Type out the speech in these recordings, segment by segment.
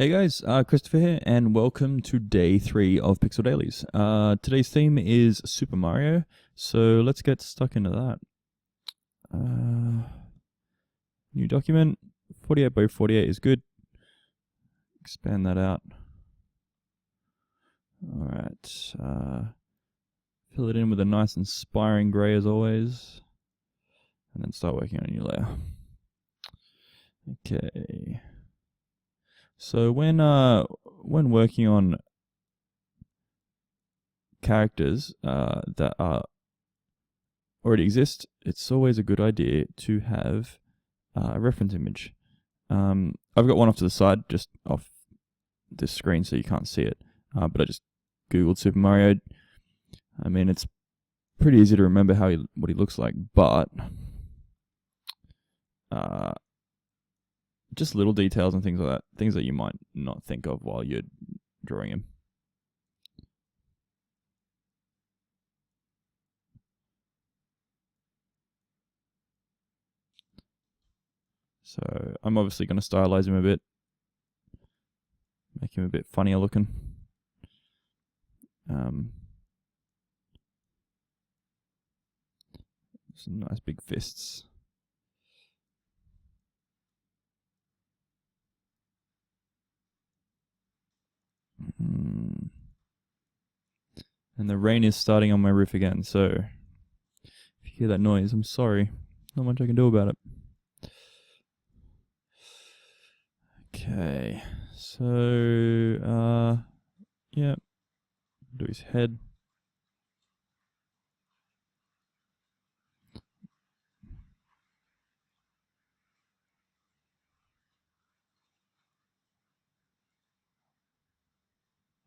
Hey guys, Christopher here, and welcome to day 3 of Pixel Dailies. Today's theme is Super Mario, so let's get stuck into that. New document, 48 by 48 is good. Expand that out. Alright, fill it in with a nice inspiring grey as always, and then start working on a new layer. Okay. So when working on characters that already exist, it's always a good idea to have a reference image. I've got one off to the side, just off this screen, so you can't see it. But I just googled Super Mario. I mean, it's pretty easy to remember what he looks like, but just little details and things like that, things that you might not think of while you're drawing him. So I'm obviously going to stylize him a bit, make him a bit funnier looking. Some nice big fists. And the rain is starting on my roof again, so if you hear that noise, I'm sorry. Not much I can do about it. Okay, so, yeah, do his head.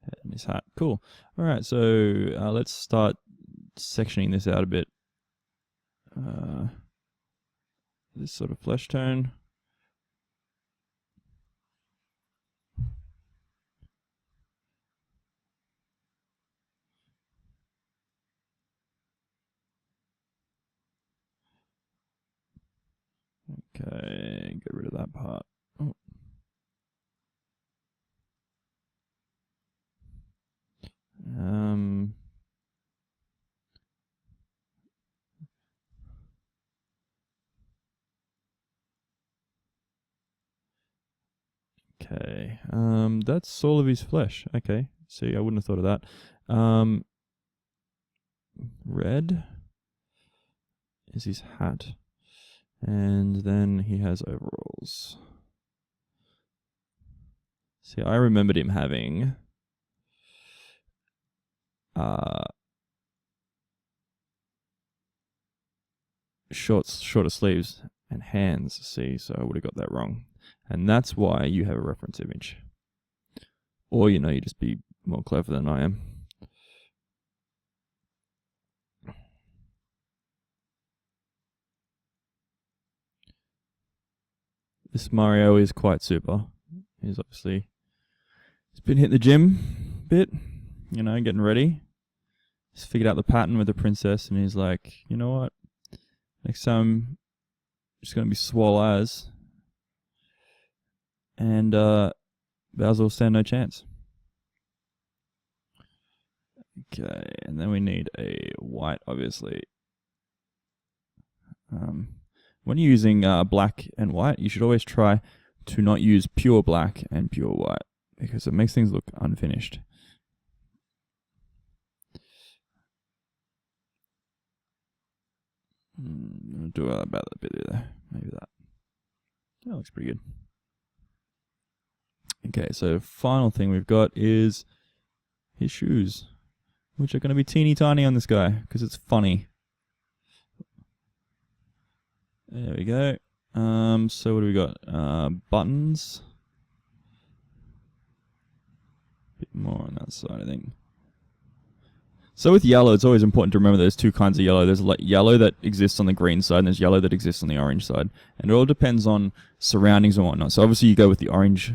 Head and his hat. Cool. Alright, so let's start sectioning this out a bit. This sort of flesh tone. Okay, get rid of that part. Oh. Okay, that's all of his flesh. Okay, see, I wouldn't have thought of that. Red is his hat, and then he has overalls. See, I remembered him having shorter sleeves and hands. See, so I would have got that wrong, and that's why you have a reference image, or you just be more clever than I am. This Mario is quite super. He's been hitting the gym a bit, getting ready. He's figured out the pattern with the princess, and he's like, you know what? Next time, I'm just gonna be swole as, and Bowser will stand no chance. Okay, and then we need a white, obviously. When you're using black and white, you should always try to not use pure black and pure white, because it makes things look unfinished. I'm going to do about that bit there. Maybe that. That looks pretty good. Okay, so final thing we've got is his shoes, which are going to be teeny tiny on this guy, because it's funny. There we go. So what do we got? Buttons. Bit more on that side, I think. So with yellow, it's always important to remember there's two kinds of yellow. There's yellow that exists on the green side, and there's yellow that exists on the orange side. And it all depends on surroundings and whatnot. So obviously you go with the orange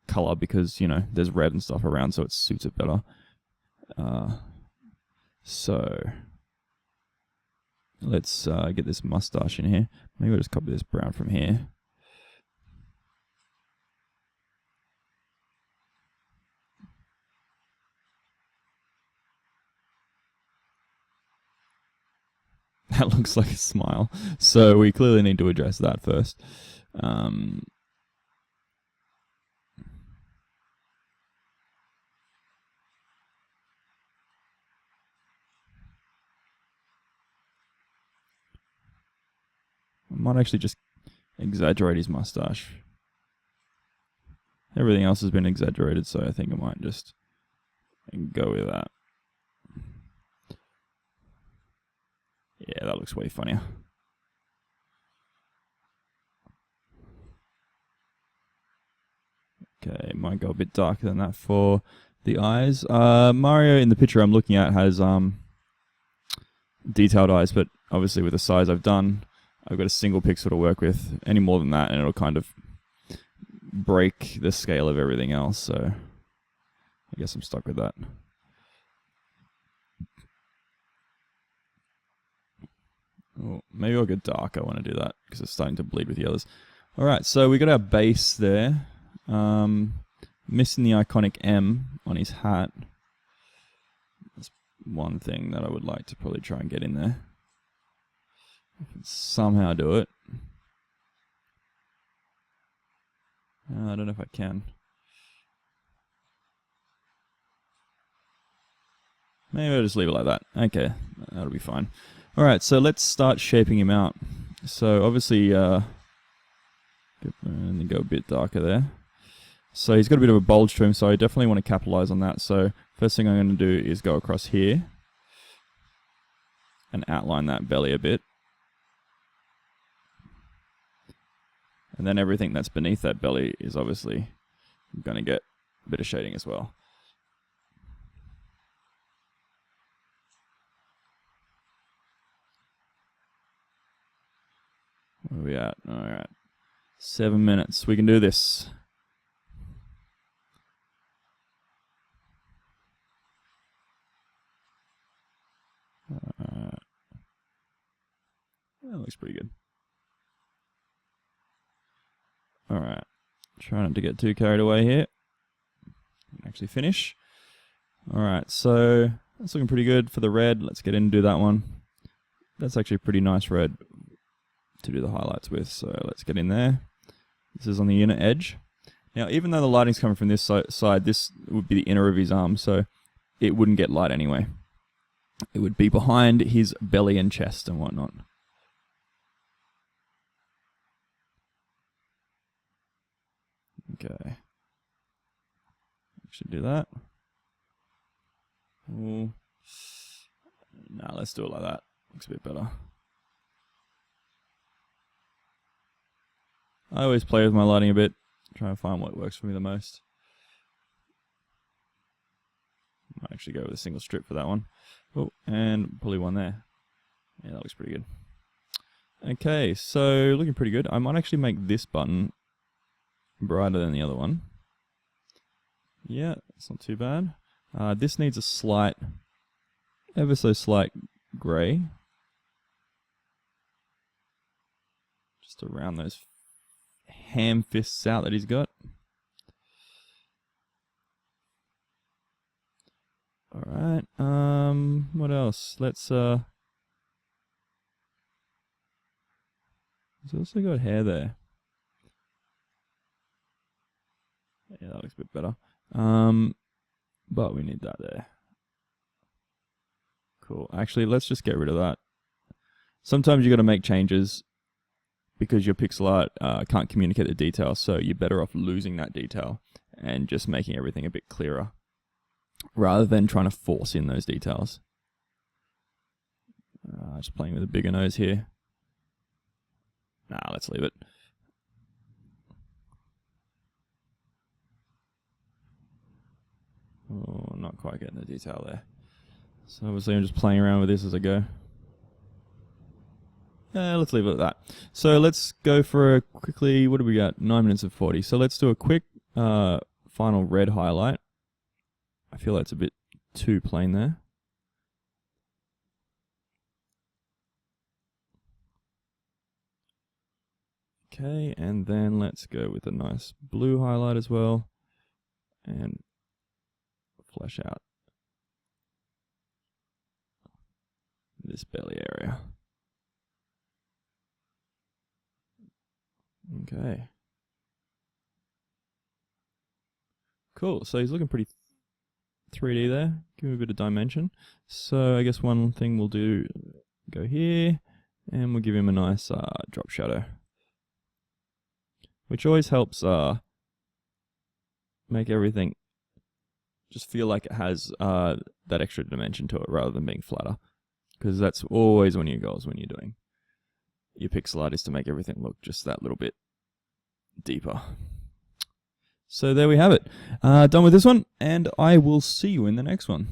color because, there's red and stuff around, so it suits it better. So let's get this mustache in here. Maybe we'll just copy this brown from here. That looks like a smile. So we clearly need to address that first. I might actually just exaggerate his mustache. Everything else has been exaggerated, so I think I might just go with that. Yeah, that looks way funnier. Okay, might go a bit darker than that for the eyes. Mario in the picture I'm looking at has detailed eyes, but obviously with the size I've done, I've got a single pixel to work with. Any more than that and it'll kind of break the scale of everything else, so I guess I'm stuck with that. Oh, maybe I'll get dark. I want to do that because it's starting to bleed with the others. Alright, so we got our base there. Missing the iconic M on his hat. That's one thing that I would like to probably try and get in there. If I can somehow do it. I don't know if I can. Maybe I'll just leave it like that. Okay, that'll be fine. Alright, so let's start shaping him out. So obviously, and then go a bit darker there. So he's got a bit of a bulge to him, so I definitely want to capitalize on that. So first thing I'm going to do is go across here and outline that belly a bit. And then everything that's beneath that belly is obviously going to get a bit of shading as well. Where are we at? Alright. 7 minutes. We can do this. That looks pretty good. Alright. Try not to get too carried away here. Actually finish. Alright, so that's looking pretty good for the red. Let's get in and do that one. That's actually a pretty nice red to do the highlights with, so let's get in there. This is on the inner edge. Now, even though the lighting's coming from this side, this would be the inner of his arm, so it wouldn't get light anyway. It would be behind his belly and chest and whatnot. Okay. Should do that. Oh. Nah, let's do it like that. Looks a bit better. I always play with my lighting a bit, try and find what works for me the most. Might actually go with a single strip for that one. Oh, and probably one there. Yeah, that looks pretty good. Okay, so looking pretty good. I might actually make this button brighter than the other one. Yeah, it's not too bad. This needs a slight, ever so slight grey. Just to round those ham fists out that he's got. Alright, what else? Let's, he's also got hair there. Yeah, that looks a bit better. But we need that there. Cool. Actually, let's just get rid of that. Sometimes you got to make changes because your pixel art can't communicate the detail, so you're better off losing that detail and just making everything a bit clearer rather than trying to force in those details. Just playing with a bigger nose here. Nah, let's leave it. Oh, not quite getting the detail there. So obviously I'm just playing around with this as I go. Let's leave it at that. So let's go for a quickly, what do we got? 9 minutes and 40. So let's do a quick final red highlight. I feel that's a bit too plain there. Okay, and then let's go with a nice blue highlight as well. And flesh out this belly area. Okay. Cool. So he's looking pretty 3D there. Give him a bit of dimension. So I guess one thing we'll do, go here, and we'll give him a nice drop shadow, which always helps make everything just feel like it has that extra dimension to it rather than being flatter. Because that's always one of your goals when you're doing your pixel art, is to make everything look just that little bit deeper. So there we have it. Done with this one, and I will see you in the next one.